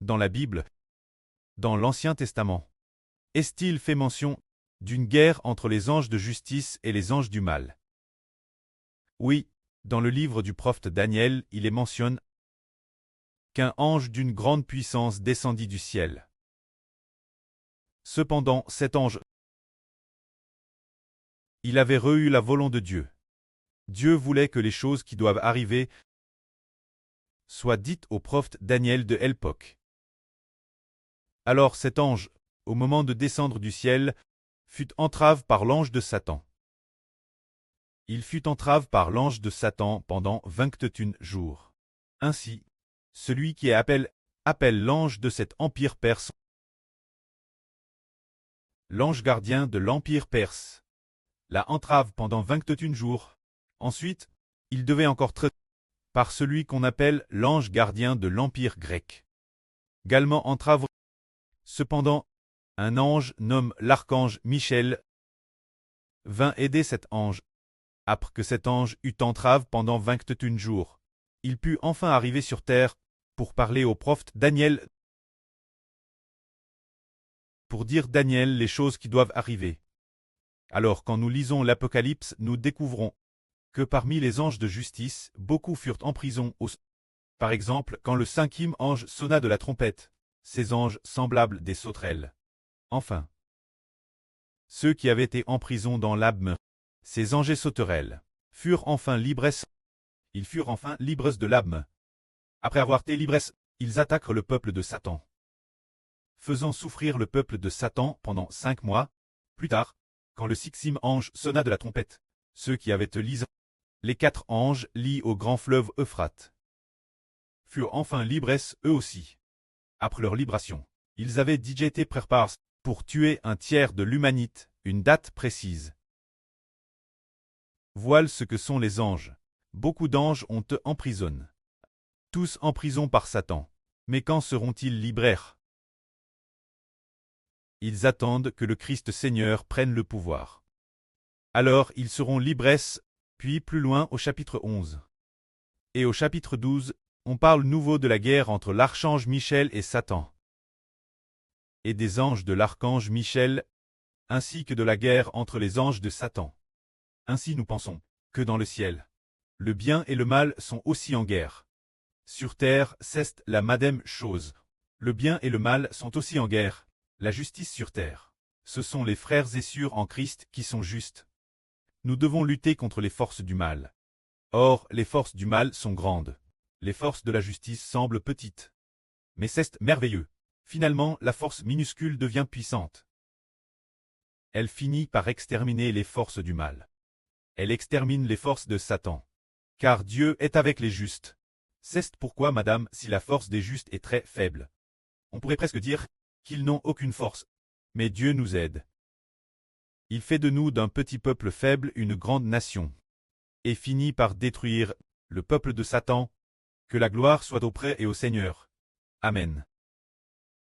dans la Bible, dans l'Ancien Testament, est-il fait mention d'une guerre entre les anges de justice et les anges du mal? Oui, dans le livre du prophète Daniel, il est mentionné qu'un ange d'une grande puissance descendit du ciel. Cependant, cet ange, il avait reçu la volonté de Dieu. Dieu voulait que les choses qui doivent arriver soient dites au prophète Daniel de l'époque. Alors cet ange, au moment de descendre du ciel, fut entravé par l'ange de Satan. Il fut entravé par l'ange de Satan pendant 21 jours. Ainsi, celui qui appelle l'ange de cet empire perse, l'ange gardien de l'empire perse, la entrave pendant 21 jours. Ensuite, il devait encore traiter par celui qu'on appelle l'ange gardien de l'empire grec. Également entrave. Cependant, un ange nommé l'archange Michel vint aider cet ange. Après que cet ange eut entrave pendant 21 jours, il put enfin arriver sur terre pour parler au prophète Daniel, pour dire Daniel les choses qui doivent arriver. Alors quand nous lisons l'Apocalypse, nous découvrons que parmi les anges de justice, beaucoup furent en prison. Par exemple, quand le 5e ange sonna de la trompette, ces anges semblables des sauterelles. Enfin, ceux qui avaient été en prison dans l'abîme, ces anges et sauterelles, furent enfin libres. Ils furent enfin libres de l'abîme. Après avoir été libres, ils attaquent le peuple de Satan, faisant souffrir le peuple de Satan pendant 5 mois. Plus tard, quand le 6e ange sonna de la trompette, ceux qui avaient été liés, les 4 anges liés au grand fleuve Euphrate, furent enfin libres eux aussi. Après leur libération, ils avaient déjà été préparés pour tuer un tiers de l'humanité, une date précise. Voilà ce que sont les anges. Beaucoup d'anges ont été emprisonnés. Tous en prison par Satan. Mais quand seront-ils libérés? Ils attendent que le Christ Seigneur prenne le pouvoir. Alors ils seront libres, puis plus loin au chapitre 11. Et au chapitre 12, on parle nouveau de la guerre entre l'archange Michel et Satan, et des anges de l'archange Michel, ainsi que de la guerre entre les anges de Satan. Ainsi nous pensons que dans le ciel, le bien et le mal sont aussi en guerre. Sur terre, c'est la même chose. Le bien et le mal sont aussi en guerre. La justice sur terre. Ce sont les frères et sœurs en Christ qui sont justes. Nous devons lutter contre les forces du mal. Or, les forces du mal sont grandes. Les forces de la justice semblent petites. Mais c'est merveilleux. Finalement, la force minuscule devient puissante. Elle finit par exterminer les forces du mal. Elle extermine les forces de Satan. Car Dieu est avec les justes. C'est pourquoi, madame, si la force des justes est très faible, on pourrait presque dire qu'ils n'ont aucune force. Mais Dieu nous aide. Il fait de nous d'un petit peuple faible une grande nation. Et finit par détruire le peuple de Satan. Que la gloire soit auprès et au Seigneur. Amen.